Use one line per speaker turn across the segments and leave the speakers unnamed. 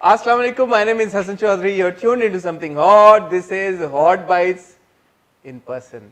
Assalamu alaikum, my name is Hassan Chaudhary. You're tuned into something hot. This is Hot Bites in person.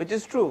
Which is true.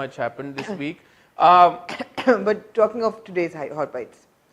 much happened this week.
But talking of today's hot bites,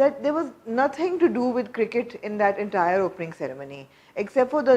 that there was nothing to do with cricket in that entire opening ceremony except for the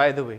by the way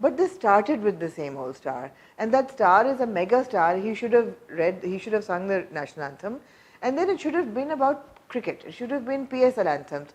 but they started with the same old star, and that star is a mega star. He should have sung the national anthem, and then it should have been about cricket. It should have been PSL anthems.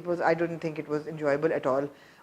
it was, I don't think it was enjoyable at all.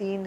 3।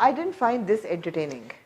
I didn't find this entertaining.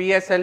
PSL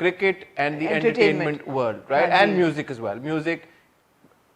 cricket and the entertainment world, right? And music as well. Music,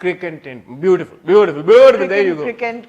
Beautiful. There you go.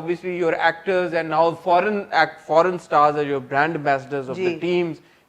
obviously your actors and now foreign stars are your brand ambassadors of the teams.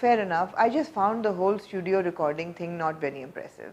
Fair enough. I just found the whole studio recording thing not very impressive.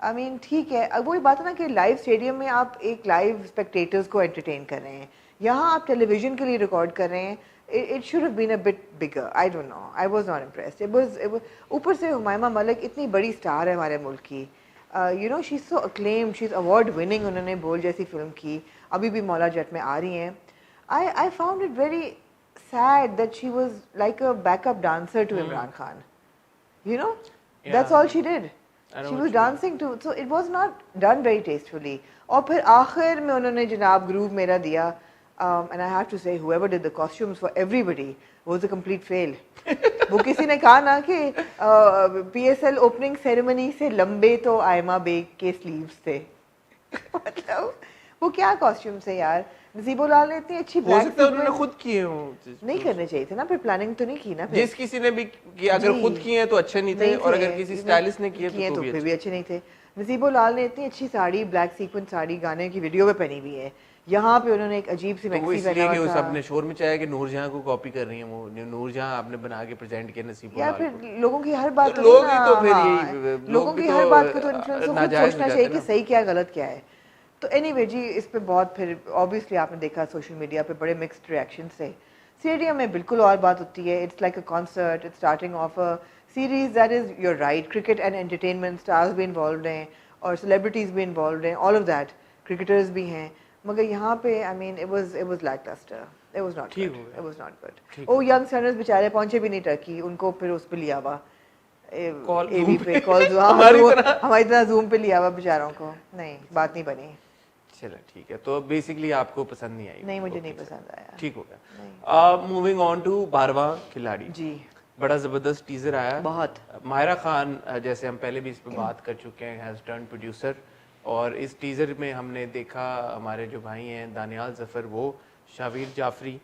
I mean ٹھیک ہے, اب وہی بات ہے نا کہ live stadium میں آپ ایک لائیو اسپیکٹیٹرز کو انٹرٹین کر رہے ہیں, یہاں آپ ٹیلی ویژن کے لیے ریکارڈ کر رہے ہیں. It should have been a bit bigger. I don't know. I was not impressed. It was اوپر سے ہمائمہ ملک اتنی بڑی اسٹار ہے ہمارے ملک کی, you know she's so acclaimed, she's award winning. انہوں نے بول جیسی فلم کی, ابھی بھی مولا جٹ میں آ رہی ہیں. I found it very sad that she was like a backup dancer to Imran Khan. You know, that's all she did. She was dancing to, so it was not done very tastefully. اور پھر آخر میں انہوں نے جناب group میرا دیا, and I have to say whoever did the costumes for everybody was a complete fail. وہ کسی نے کہا نا کہ PSL opening ceremony سے لمبے تو آئمہ بیگ کے سلیوز تھے. مطلب وہ کیا کاسٹیومس ہے یار. نصیب العال نے اتنی اچھی
ہو سکتا ہے انہوں نے خود کیے ہوں,
نہیں کرنے چاہیے تھے نا, پھر پلاننگ تو نہیں کی نا.
جس کسی نے بھی کیا اگر خود کیے ہیں تو اچھے نہیں تھے, اور اگر کسی اسٹائلسٹ نے کیے تو
پھر بھی اچھے نہیں تھے. نصیب العال نے اتنی اچھی ساڑی, بلیک سیکوین ساڑی گانے کی ویڈیو میں پہنی ہوئی ہے, یہاں پہ انہوں نے ایک عجیب سی میکسی پہنا ہوا تھا.
سب نے شور مچایا کہ نور جہاں کو کاپی کر رہی ہیں, وہ نور جہاں آپ نے بنا کے پریزنٹ کیا نصیب العال.
یا پھر لوگوں کی ہر بات
لوگوں
کی ہر بات کو تو انفلوئنس خود سوچنا چاہیے کہ صحیح کیا غلط کیا ہے. تو اینی وے جی اس پہ بہت پھر آبویسلی آپ نے دیکھا سوشل میڈیا پہ بڑے مکسڈ ریئیکشنس تھے. اسٹیڈیم میں بالکل اور بات ہوتی ہے. It's like a concert, it's starting of a series that is your right. Cricket and entertainment, stars بھی انوالوڈ ہیں اور سیلیبریٹیز بھی انوالوڈ ہیں, آل آف دیٹ, کرکٹرز بھی ہیں. مگر یہاں پہ آئی مین it was lackluster. It was not good. It was not good. وہ ینگ سٹرز بیچارے پہنچے بھی نہیں ٹرکی, ان کو پھر اس پہ لیا ہوا اے وی پہ کال, ہماری طرح زوم پہ لیا ہوا بیچاروں کو. نہیں, بات نہیں بنی.
چلو ٹھیک ہے, تو بیسکلی آپ کو پسند نہیں آئی.
نہیں, مجھے نہیں پسند آیا.
ٹھیک ہو گیا. موونگ آن ٹو 12واں کھلاڑی.
جی,
بڑا زبردست ٹیزر آیا
بہت.
ماہرہ خان, جیسے ہم پہلے بھی اس پہ بات کر چکے ہیں, ہیز ٹرن پروڈیوسر, اور اس ٹیزر میں ہم نے دیکھا ہمارے جو بھائی ہیں دانیال ظفر, وہ شاویر جعفری,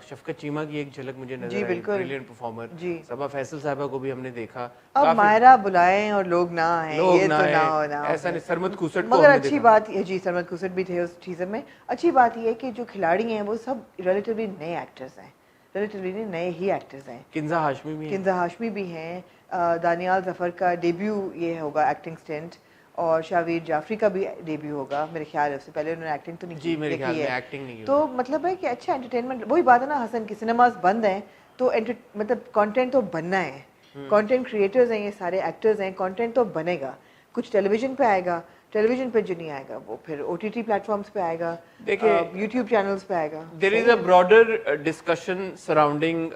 شفقت چیمہ کی ایک جھلک مجھے نظر آئی, بریلینٹ پرفارمر. صبا فیصل صاحبہ کو بھی ہم نے دیکھا.
اب ماہرہ بلائیں اور لوگ نہ آئیں, یہ تو نہ ہونا.
ایسا نہیں, سرمد کھوسٹ
مگر اچھی بات یہ, جی سرمد کھوسٹ بھی تھے اس ٹیزر میں. اچھی بات یہ ہے کہ جو کھلاڑی ہیں وہ سب ریلیٹیولی نئے ایکٹرز ہیں, ریلیٹیولی نئے ہی ایکٹرز ہیں.
کنزا ہاشمی بھی
ہیں. دانیال ظفر کا ڈیبیو یہ ہوگا ایکٹنگ اسٹنٹ, اور شاویر جعفری کا بھی ڈیبیو ہوگا میرے خیال ہے. اس سے پہلے انہوں نے ایکٹنگ تو نہیں کی.
جی میرے خیال میں ایکٹنگ نہیں کی.
تو مطلب ہے کہ اچھا انٹرٹینمنٹ. وہی بات ہے نا حسن کی, سنیماز بند ہیں تو مطلب کانٹینٹ تو بننا ہے. کانٹینٹ کریٹرز ہیں یہ سارے, ایکٹرز ہیں, کانٹینٹ تو بنے گا. کچھ ٹیلی ویژن پہ آئے گا, ٹیلی ویژن پہ جو نہیں آئے گا وہ پھر O T T platforms پہ آئے گا, یوٹیوب چینلز پہ آئے گا.
There is a broader discussion surrounding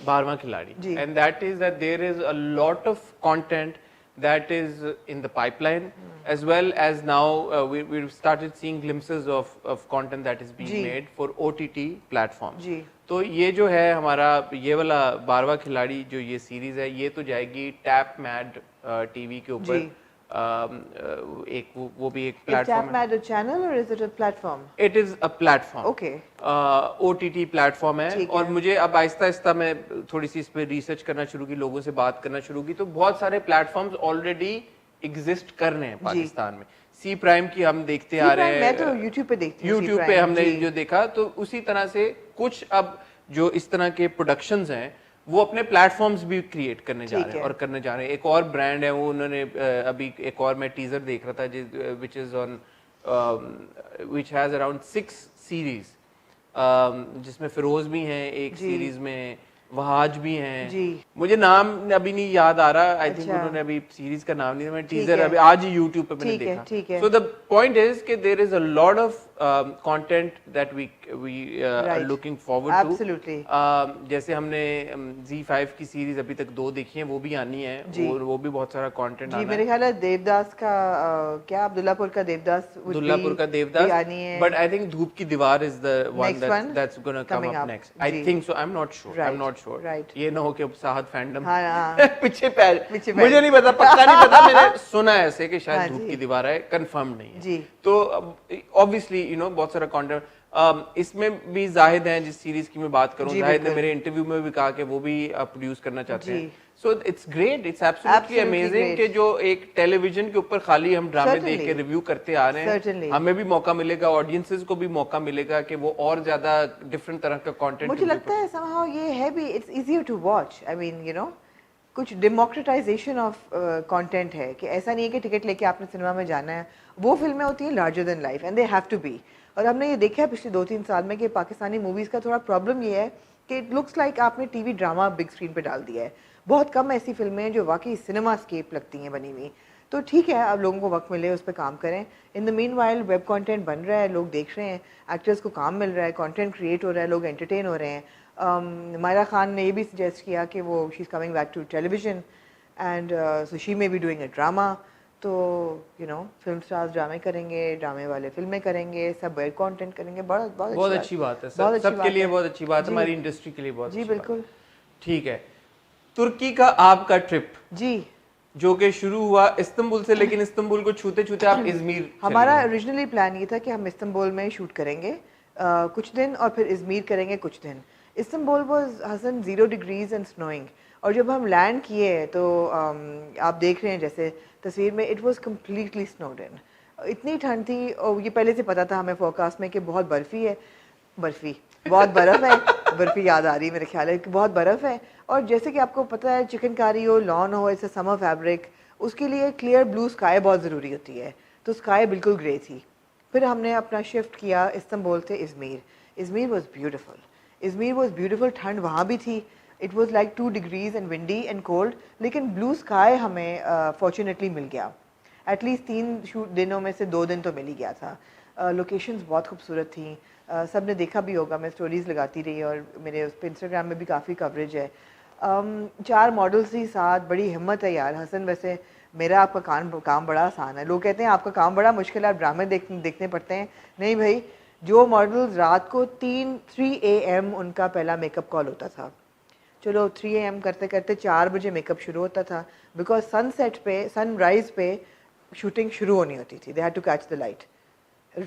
12واں کھلاڑی, and that is that there is a lot of content that is in the pipeline, as well as now we've started seeing glimpses of content that is being made for OTT platforms. تو یہ جو ہے ہمارا یہ والا 12واں کھلاڑی جو یہ سیریز ہے, یہ تو جائے گی ٹیپ میڈ ٹی وی کے اوپر. ایک وہ بھی ایک پلیٹ فارم ہے.
چینل اور is it a plate form?
It is a plate form.
Okay,
O T T plate form ہے. اور مجھے اب آہستہ آہستہ میں تھوڑی سی اس پہ ریسرچ کرنا شروع کی, لوگوں سے بات کرنا شروع کی, تو بہت سارے پلیٹ فارمز آلریڈی ایگزسٹ کر رہے ہیں پاکستان میں. سی پرائم کی ہم دیکھتے آ رہے ہیں,
میں تو یوٹیوب پہ دیکھتی ہوں,
یوٹیوب پہ ہم نے جو دیکھا, تو اسی طرح سے کچھ اب جو اس طرح کے پروڈکشنز ہیں وہ اپنے پلیٹ فارمز بھی کریٹ کرنے جا رہے ہیں اور کرنے جا رہے ہیں. ایک اور برانڈ ہے, وہ انہوں نے ابھی ایک اور میں ٹیزر دیکھ رہا تھا which is on which has around 6 series, جس میں فیروز بھی ہیں ایک سیریز میں, وہاج بھی ہیں. مجھے نام ابھی نہیں یاد آ رہا, آئی تھنک انہوں نے ابھی سیریز کا نام نہیں, میں ٹیزر ابھی آج ہی یوٹیوب پہ میں نے دیکھا. سو دا پوائنٹ از کہ there is a lot of content that we are looking forward to. جیسے ہم نے Z5 کی سیریز ابھی تک 2 دیکھی ہیں, وہ بھی آنی ہے, وہ بھی بہت سارا کانٹینٹ آنا ہے.
میرے خیال ہے دیوداس کا کیا, عبداللہ پور کا دیوداس آنی ہے,
بٹ آئی تھنک دھوپ کی دیوار از the one that's gonna come up next. I think so, I'm not sure. یہ نہ ہو کہ ساحد فینڈم پیچھے مجھے نہیں پتا, پکا نہیں پتا, میں نے سنا ہے ایسے کہ شاید دھوپ کی دیوار ہے, کنفرم نہیں ہے. تو obviously you know بہت سارا کانٹینٹ اس میں بھی. زاہد ہیں جس سیریز کی میں بات کروں, زاہد نے میرے انٹرویو میں بھی کہا کہ وہ بھی پروڈیوس کرنا چاہتے ہیں. So it's great, it's absolutely amazing کہ جو ایک ٹیلی ویژن کے اوپر خالی ہم ڈرامے دیکھ کے ریویو کرتے آ رہے ہیں, ہمیں بھی موقع ملے گا, آڈینسز کو بھی موقع ملے گا کہ وہ اور زیادہ ڈفرینٹ طرح کا کانٹینٹ.
مجھے لگتا ہے somehow یہ ہے بھی, it's easier to watch. I mean you know کچھ ڈیموکریٹائزیشن آف کانٹینٹ ہے کہ ایسا نہیں ہے کہ ٹکٹ لے کے آپ نے سنیما میں جانا ہے. وہ فلمیں ہوتی ہیں larger than life and they have to be. اور ہم نے یہ دیکھا ہے پچھلے 2-3 سال میں کہ پاکستانی موویز کا تھوڑا پرابلم یہ ہے کہ اٹ لکس لائک آپ نے T V drama big screen پہ ڈال دیا ہے. بہت کم ایسی فلمیں ہیں جو واقعی سنیما اسکیپ لگتی ہیں بنی ہوئی. تو ٹھیک ہے اب لوگوں کو وقت ملے اس پہ کام کریں. ان دا مین وائل ویب کانٹینٹ بن رہا ہے, لوگ دیکھ رہے ہیں, ایکٹرز کو کام مل رہا ہے, کانٹینٹ کریٹ ہو رہا ہے, لوگ انٹرٹین ہو رہے ہیں. مائرہ خان نے یہ بھی سجیسٹ کیا کہ وہ she is coming back to television and so she may be doing a drama. تو فلم اسٹارز ڈرامے کریں گے, ڈرامے والے فلمیں کریں گے, سب ویب کانٹینٹ کریں گے.
بہت اچھی بات ہے, سب کے لیے بہت اچھی بات ہے, ہماری انڈسٹری کے لیے بہت
جی بالکل.
ٹھیک ہے, ترکی کا آپ کا ٹرپ
جی
جو کہ شروع ہوا استنبول سے, لیکن استنبول کو چھوتے چھوتے آپ ازمیر.
ہمارا اوریجنلی پلان یہ تھا کہ ہم استنبول میں شوٹ کریں گے کچھ دن اور پھر ازمیر کریں گے کچھ دن. استنبول واز حسن 0 ڈگریز اینڈ سنوئنگ. اور جب ہم لینڈ کیے تو آپ دیکھ رہے ہیں جیسے تصویر میں, اٹ واز کمپلیٹلی سنوڈ ان. اتنی ٹھنڈ تھی, اور یہ پہلے سے پتا تھا ہمیں فوکاس میں کہ بہت برفی ہے, بہت برف ہے. برفی یاد آ رہی ہے میرے خیال ہے کہ بہت برف ہے. اور جیسے کہ آپ کو پتہ ہے چکن کاری ہو, لان ہو, ایسے سمر فیبرک, اس کے لیے کلیئر بلو اسکائی بہت ضروری ہوتی ہے. تو اسکائی بالکل گرے تھی. پھر ہم نے اپنا شفٹ کیا استنبول سے Izmir. Izmir was beautiful. Izmir was beautiful. ٹھنڈ وہاں بھی تھی. It was like 2 degrees and windy and cold, لیکن بلو اسکائی ہمیں فارچونیٹلی مل گیا. ایٹ لیسٹ 3 دنوں میں سے 2 دن تو مل ہی گیا تھا. لوکیشنز بہت خوبصورت تھیں, سب نے دیکھا بھی ہوگا, میں اسٹوریز لگاتی رہی اور میرے اس پہ انسٹاگرام میں بھی کافی کوریج ہے. 4 ماڈلس ہی ساتھ, بڑی ہمت ہے یار. حسن ویسے میرا آپ کا کام بڑا آسان ہے. لوگ کہتے ہیں آپ کا کام بڑا مشکل ہے, آپ ڈرامے دیکھنے پڑتے ہیں. نہیں بھائی, جو ماڈلز رات کو 3 AM ان کا پہلا میک اپ کال ہوتا تھا. چلو 3 AM کرتے کرتے 4 بجے میک اپ شروع ہوتا تھا, بیکاز سن سیٹ پہ, سن رائز پہ شوٹنگ شروع ہونی ہوتی تھی. They had to catch the light.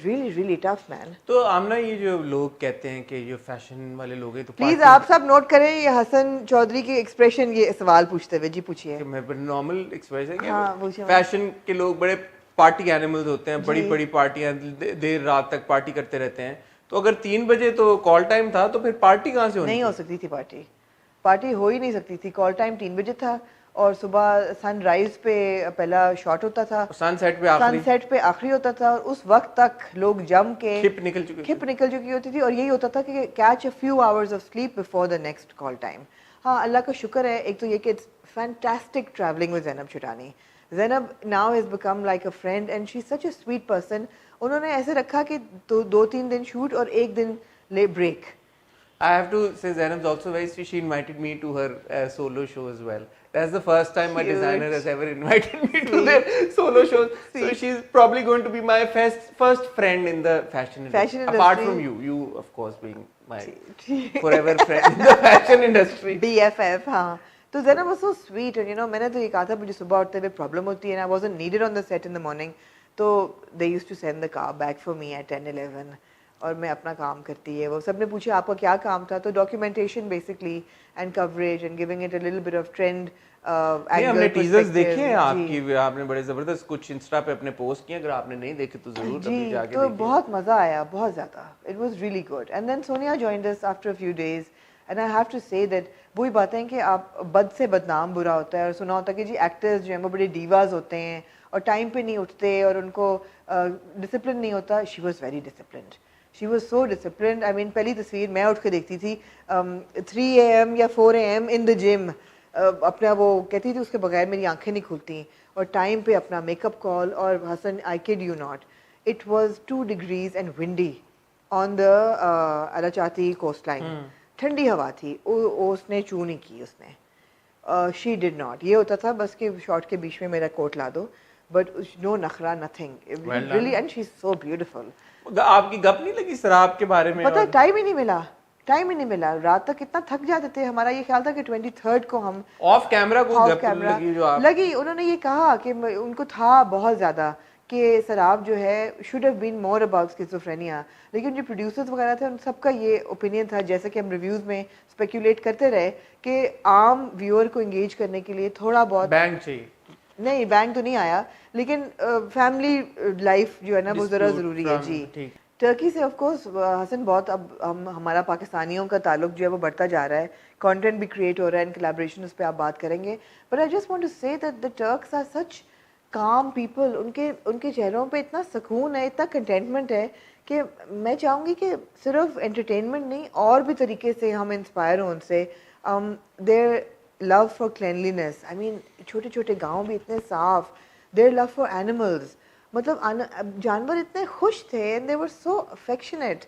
really tough man.
تو آمنہ, یہ جو لوگ کہتے ہیں کہ جو فیشن والے لوگ ہیں, تو
پلیز آپ سب نوٹ کریں یہ حسن چودھری کی ایکسپریشن, یہ سوال پوچھتے ہوئے. جی پوچھیے.
نارمل ایکسپریشن, فیشن کے لوگ بڑے پارٹی اینیملز ہوتے ہیں, بڑی بڑی پارٹیاں دیر رات تک پارٹی کرتے رہتے ہیں. تو اگر 3 بجے تو کال ٹائم تھا, تو پھر پارٹی کہاں سے ہونی؟
نہیں ہو سکتی تھی پارٹی ہو ہی نہیں سکتی تھی. کال ٹائم 3 بجے تھا, اور صبح سن رائز پہ پہلا شاٹ ہوتا تھا,
سن سیٹ پہ آخری
ہوتا تھا, اور اس وقت تک لوگ جم کے
کھپ نکل چکی
ہوتی تھی. اور یہی ہوتا تھا کہ catch a few hours of sleep before the next call time. ہاں اللہ کا شکر ہے, ایک تو یہ کہ فینٹاسٹک ٹریولنگ ود زینب شٹانی. Zainab now has become like a friend and she is such a sweet person. انہوں نے ایسے رکھا کہ 2-3 دن شوٹ اور 1 دن لے break.
I have to say Zainab's also very sweet. She invited me to her solo show as well. That's the first time my designer has ever invited me to their solo shows. So she's probably going to be my first friend in the fashion industry. Apart from you. You, of course, being my forever friend in the fashion industry.
BFF, ہاں. تو Zainab was so sweet, and میں نے تو یہ کہا تھا مجھے صبح اٹھتے ہوئے پرابلم ہوتی ہے, and I wasn't needed on the set in the morning. تو they used to send the car back for me at 10-11. اور میں اپنا کام کرتی ہے. وہ سب نے پوچھا آپ کا کیا کام تھا, تو documentation basically and coverage and giving it a little bit of trend.
ہم نے ٹیزرز دیکھے ہیں آپ کی, آپ نے بڑے زبردست کچھ انسٹا پہ اپنے پوسٹ کیے, اگر آپ نے نہیں دیکھے تو ضرور ابھی جا کے
دیکھیں. تو بہت مزہ آیا, بہت زیادہ. It was really good. And then Sonia joined us after a few days, and I have to say that وہی باتیں کہ آپ بد سے بدنام برا ہوتا ہے, اور سنا ہوتا ہے کہ جی ایکٹرز جو ہیں وہ بڑے ڈیواز ہوتے ہیں اور ٹائم پہ نہیں اٹھتے اور ان کو ڈسپلن نہیں ہوتا. She was very disciplined. She was so disciplined. I mean, پہلی تصویر میں اٹھ کے دیکھتی تھی 3 AM یا 4 AM in the gym. اپنا وہ کہتی تھی اس کے بغیر میری آنکھیں نہیں کھلتی, اور ٹائم پہ اپنا میک اپ کال. اور حسن, I kid you not, it was 2 degrees and windy on the Alachati coastline. ٹھنڈی ہوا تھی, اس نے چو نہیں کی, اس نے she did not. یہ ہوتا تھا بس کہ شارٹ کے بیچ میں میرا کوٹ لا دو, but no نخرا, nothing. Really, and she's so beautiful.
آپ کی گپ نہیں لگی شراب کے بارے میں؟
پتہ ٹائم ہی نہیں ملا. رات تک اتنا تھک جاتے تھے. ہمارا یہ خیال تھا کہ 23rd کو ہم
آف کیمرہ کو گپ لگی, جو آپ
لگی. انہوں نے یہ کہا کہ ان کو تھا بہت زیادہ کہ شراب جو ہے should have been more about schizophrenia. لیکن جو پروڈیوسرز وغیرہ تھے ان سب کا یہ اوپینین تھا, جیسے کہ ہم ریویوز میں اسپیکولیٹ کرتے رہے, کہ عام ویور کو انگیج کرنے کے لیے تھوڑا بہت
بینک چاہیے.
نہیں, بینک تو نہیں آیا, لیکن فیملی لائف جو ہے نا وہ ذرا ضروری ہے. جی ٹرکی سے آف کورس حسن بہت اب ہمارا پاکستانیوں کا تعلق جو ہے وہ بڑھتا جا رہا ہے, کانٹینٹ بھی کریٹ ہو رہا ہے, ان کلیبریشن اس پہ آپ بات کریں گے. But I just want to say that the Turks are such calm people. ان کے چہروں پہ اتنا سکون ہے, اتنا کنٹینٹمنٹ ہے کہ میں چاہوں گی کہ صرف انٹرٹینمنٹ نہیں اور بھی طریقے سے ہم انسپائر ہوں ان سے. دیر لو فار کلینلینس, آئی مین چھوٹے چھوٹے گاؤں بھی اتنے صاف. دیر لو فار اینیملز, مطلب جانور اتنے خوش تھے and they were so affectionate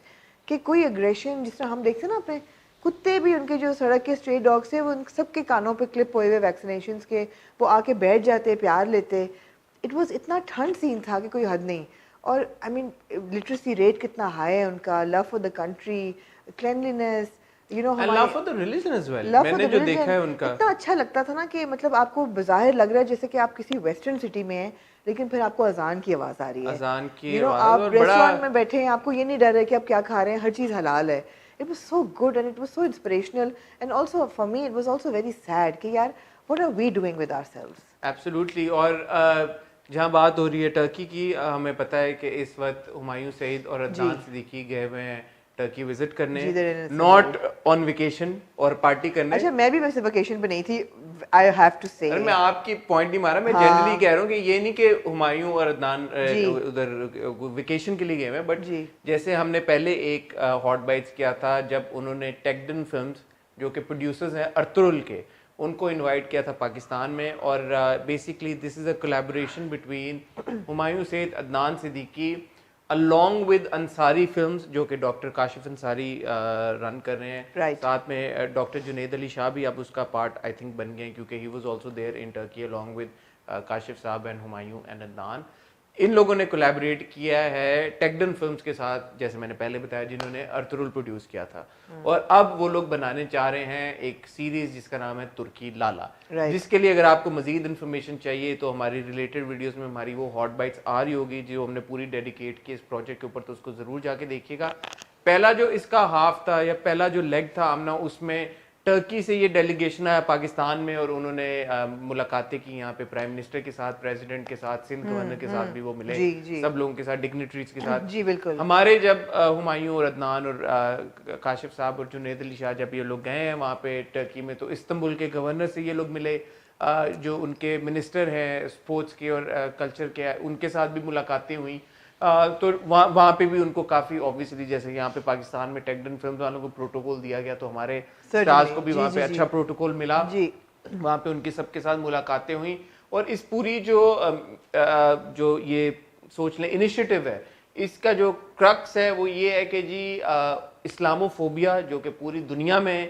کہ کوئی اگریشن, جس طرح ہم دیکھتے ہیں نا اپنے کتے بھی, ان کے جو سڑک کے اسٹری ڈاگس تھے وہ ان سب کے کانوں پہ کلپ ہوئے ہوئے ویکسینیشنس کے, وہ آ کے بیٹھ جاتے, پیار لیتے. اٹ واز اتنا ٹھنڈ سین تھا کہ کوئی حد نہیں. اور آئی مین لٹریسی ریٹ کتنا ہائی ہے ان کا, love for the country, cleanliness, you know
love for the religion as well. میں نے جو دیکھا ہے ان کا
اتنا اچھا لگتا تھا نا کہ مطلب آپ کو بظاہر لگ رہا ہے جیسے کہ آپ کسی ویسٹرن سٹی میں ہیں, لیکن پھر آپ کو اذان کی آواز آ رہی ہے,
اذان کی
آواز, آپ ریسٹورینٹ میں بیٹھے ہیں, آپ کو یہ نہیں ڈر ہے کہ آپ کیا کھا رہے ہیں, ہر چیز حلال ہے. It was so good and it was so inspirational, and also for me it was also very sad کہ یار what are we doing with ourselves.
Absolutely. اور جہاں بات ہو رہی ہے ٹرکی کی, ہمیں پتہ ہے کہ اس وقت ہمایوں سعید اور عدنان صدیقی گئے ہوئے ہیں ٹرکی وزٹ کرنے, ناٹ آن ویکیشن اور پارٹی کرنے.
اچھا میں بھی ویسے ویکیشن پہ نہیں تھی, I have to say.
میں آپ کی پوائنٹ نہیں مارا, میں جنرلی کہہ رہا ہوں کہ یہ نہیں کہ ہمایوں اور عدنان ادھر ویکیشن کے لیے گئے ہیں, بٹ جیسے ہم نے پہلے ایک ہاٹ بائٹس کیا تھا جب انہوں نے ٹیکڈن فلمز جو کہ پروڈیوسرز ہیں ارطغرل کے, ان کو انوائٹ کیا تھا پاکستان میں. اور basically this is a collaboration between Humayun Saeed, Adnan Siddiqui along with Ansari films جو کہ ڈاکٹر کاشف انصاری رن کر رہے ہیں, ساتھ میں ڈاکٹر جنید علی شاہ بھی اب اس کا پارٹ آئی تھنک بن گئے ہیں کیونکہ he was also there in Turkey along with Kashif صاحب اینڈ ہمایوں اینڈ عدنان. ان لوگوں نے کولیبریٹ کیا ہے ٹیکڈن فلمز کے ساتھ, جیسے میں نے پہلے بتایا, جنہوں نے ارطغرل پروڈیوس کیا تھا. اور اب وہ لوگ بنانے چاہ رہے ہیں ایک سیریز جس کا نام ہے ترکی لالا, جس کے لیے اگر آپ کو مزید انفارمیشن چاہیے تو ہماری ریلیٹڈ ویڈیوز میں ہماری وہ ہاٹ بائٹس آ رہی ہوگی جو ہم نے پوری ڈیڈیکیٹ کی اس پروجیکٹ کے اوپر, تو اس کو ضرور جا کے دیکھیے گا. پہلا جو اس کا ہاف تھا یا پہلا جو لیگ تھا آمنا, اس میں ٹرکی سے یہ ڈیلیگیشن آیا پاکستان میں اور انہوں نے ملاقاتیں کی یہاں پہ پرائم منسٹر کے ساتھ, پریزیڈنٹ کے ساتھ, سندھ گورنر کے ساتھ بھی وہ ملے, سب لوگوں کے ساتھ, ڈگنیٹریز کے ساتھ.
جی بالکل.
ہمارے جب ہمایوں اور عدنان اور کاشف صاحب اور جنید علی شاہ جب یہ لوگ گئے ہیں وہاں پہ ٹرکی میں, تو استنبول کے گورنر سے یہ لوگ ملے, جو ان کے منسٹر ہیں اسپورٹس کے اور کلچر کے, ان کے ساتھ بھی ملاقاتیں ہوئیں. تو وہاں پہ بھی ان کو کافی اوبیسلی, جیسے یہاں پہ پاکستان میں ٹیکڈن فلمز والوں کو پروٹوکول دیا گیا, تو ہمارے اسٹارز کو بھی وہاں پہ اچھا پروٹوکول ملا, وہاں پہ ان کی سب کے ساتھ ملاقاتیں ہوئیں. اور اس پوری جو یہ سوچ لیں انیشیٹو ہے, اس کا جو کرکس ہے وہ یہ ہے کہ جی اسلاموفوبیا جو کہ پوری دنیا میں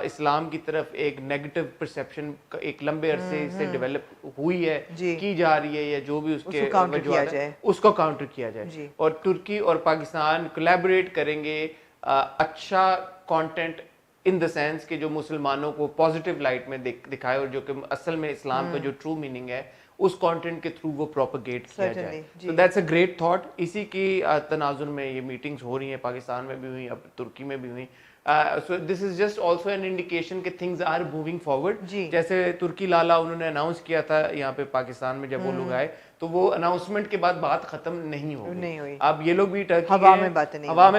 اسلام کی طرف ایک نیگیٹو پرسیپشن ایک لمبے عرصے سے ڈیولپ ہوئی ہے, کی جا رہی ہے, یا جو بھی اس کے وجوہات ہیں اس کو کاؤنٹر کیا جائے. اور ترکی اور پاکستان کولیبریٹ کریں گے اچھا کانٹینٹ ان دا سینس کہ جو مسلمانوں کو پازیٹیو لائٹ میں دکھائے, اور جو کہ اصل میں اسلام کا جو ٹرو میننگ ہے اس کانٹینٹ کے تھرو وہ پروپیگیٹ کیا جائے. تو دیٹس اے گریٹ تھاٹ. اسی کی تناظر میں یہ میٹنگز ہو رہی ہیں, پاکستان میں بھی ہوئی, اب ترکی میں بھی ہوئی. So this is just also an indication کہ things are moving forward. جیسے ترکی لالا انہوں نے اناؤنس کیا تھا یہاں پہ پاکستان میں, جب وہ لوگ آئے تو وہ اناؤنسمنٹ کے بعد بات ختم نہیں ہوئی. اب یہ لوگ بھی ٹرکی ہوا میں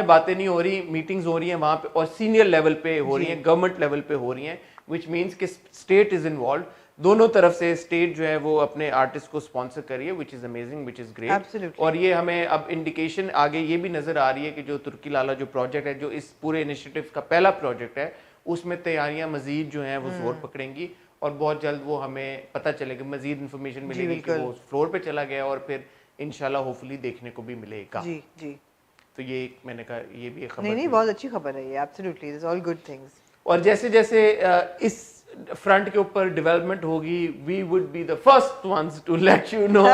باتیں نہیں ہو رہی, میٹنگز ہو رہی ہیں وہاں پہ, اور سینئر لیول پہ ہو رہی ہیں, گورنمنٹ لیول پہ ہو رہی ہیں, which means کہ اسٹیٹ از انوالوڈ. دونوں طرف سے اسٹیٹ جو ہے وہ اپنے آرٹسٹ کو اسپانسر کری ہے, which is amazing, which is great. اور یہ ہمیں اب انڈیکیشن آگے یہ بھی نظر آ رہی ہے کہ جو ترکی لالا جو پروجیکٹ ہے, جو اس پورے انیشیٹو کا پہلا پروجیکٹ ہے, اس میں تیاریاں مزید جو ہیں وہ زور پکڑیں گی, اور بہت جلد وہ ہمیں پتہ چلے گا, مزید انفارمیشن ملے گی کہ وہ فلور پہ چلا گیا, اور پھر انشاءاللہ ہوپفلی دیکھنے کو بھی ملے گا. تو یہ میں نے کہا یہ بھی ایک خبر,
نہیں بہت اچھی خبر ہے یہ, absolutely it's all good things.
اور جیسے جیسے اس فرنٹ کے اوپر ڈیولپمنٹ ہوگی, we would be the first ones to let you know.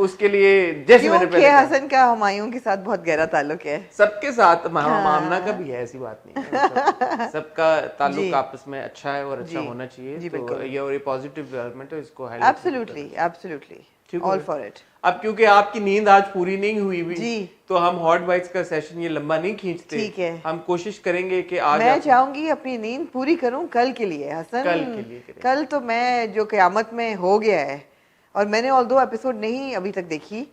اس کے لیے جیسے میں نے پہلے
کہا, حسن کا ہمایوں کے ساتھ بہت گہرا تعلق ہے,
سب کے ساتھ, مامنا کا بھی ہے, ایسی بات نہیں ہے, سب کا تعلق آپس میں اچھا ہے اور اچھا ہونا چاہیے. تو یہ اور پازیٹیو ڈیولپمنٹ ہے, اس کو
ایبسلیوٹلی آل فار اٹ.
اب کیونکہ آپ کی نیند آج پوری نہیں ہوئی بھی, تو ہم ہاٹ بائٹس کا سیشن یہ لمبا نہیں کھینچتے.
ٹھیک ہے,
ہم کوشش کریں گے کہ آج
میں چاہوں گی اپنی نیند پوری کروں کل کے لیے. حسن کل تو میں جو قیامت میں ہو گیا ہے, اور میں نے آل دو ایپیسوڈ نہیں ابھی تک دیکھی.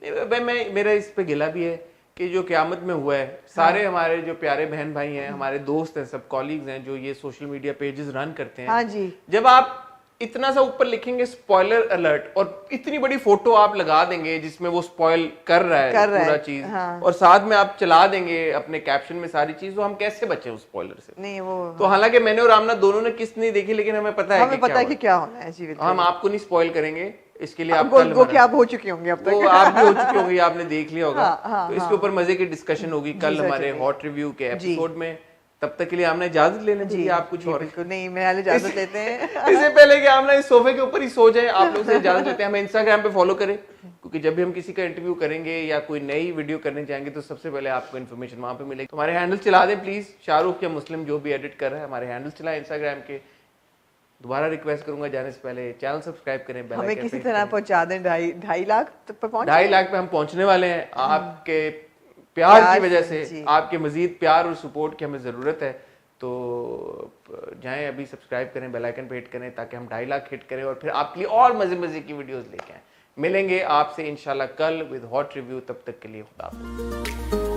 میرا اس پہ گلا بھی ہے کہ جو قیامت میں ہوا ہے سارے ہمارے جو پیارے بہن بھائی ہیں, ہمارے دوست ہیں, سب کالیگز ہیں جو یہ سوشل میڈیا پیجز رن کرتے ہیں, جب آپ اتنا سا اوپر لکھیں گے اسپوائلر الرٹ اور اتنی بڑی فوٹو آپ لگا دیں گے جس میں وہ اسپوائل کر رہا ہے پورا چیز, اور ساتھ میں آپ چلا دیں گے اپنے کیپشن میں ساری چیز, تو ہم کیسے بچیں اس اسپوائلر سے؟ نہیں وہ تو حالانکہ میں نے اور آمنہ دونوں نے قسط نہیں دیکھی, لیکن ہمیں پتہ ہے کہ کیا ہونا ہے. ہم آپ کو نہیں اسپوائل کریں گے, اس کے لیے آپ ہو چکے ہوں گے, اب تک آپ بھی ہو چکے ہوں گے, آپ نے دیکھ لیا ہوگا, تو اس کے اوپر مزے کی ڈسکشن ہوگی کل ہمارے ہاٹ ریویو کے ایپیسوڈ میں. تب تک کے لیے ہم نے اجازت لے لیں آپ کچھ اور
نہیں, میں اجازت لیتے ہیں
اس سے پہلے کہ ہم اس صوفے کے اوپر ہی سو جائیں, آپ لوگ سے اجازت لیتے ہیں. ہمیں انسٹاگرام پہ فالو کریں, کیونکہ جب بھی ہم کسی کا انٹرویو کریں گے یا کوئی نئی ویڈیو کرنے جائیں گے تو سب سے پہلے آپ کو انفارمیشن وہاں پہ ملے گی. ہمارے ہینڈل چلا دیں پلیز, شاہ رخ یا مسلم جو بھی ایڈٹ کر رہا ہے ہمارے ہینڈل چلائیں انسٹاگرام کے. دوبارہ ریکویسٹ کروں گا جانے سے پہلے چینل سبسکرائب کریں, بیل آئیکن
کسی طرح پہنچا دیں 2.5 لاکھ تک.
2.5 لاکھ پہ ہم پہنچنے والے ہیں. آپ کے پیار کی وجہ سے, آپ کے مزید پیار اور سپورٹ کی ہمیں ضرورت ہے. تو جائیں ابھی سبسکرائب کریں, بیل آئیکن پہ ہٹ کریں تاکہ ہم 2.5 لاکھ ہٹ کریں اور پھر آپ کے لیے اور مزے مزے کی ویڈیوز لے کے آئیں. ملیں گے آپ سے انشاءاللہ کل ود ہاٹ ریویو. تب تک کے لیے خدا حافظ.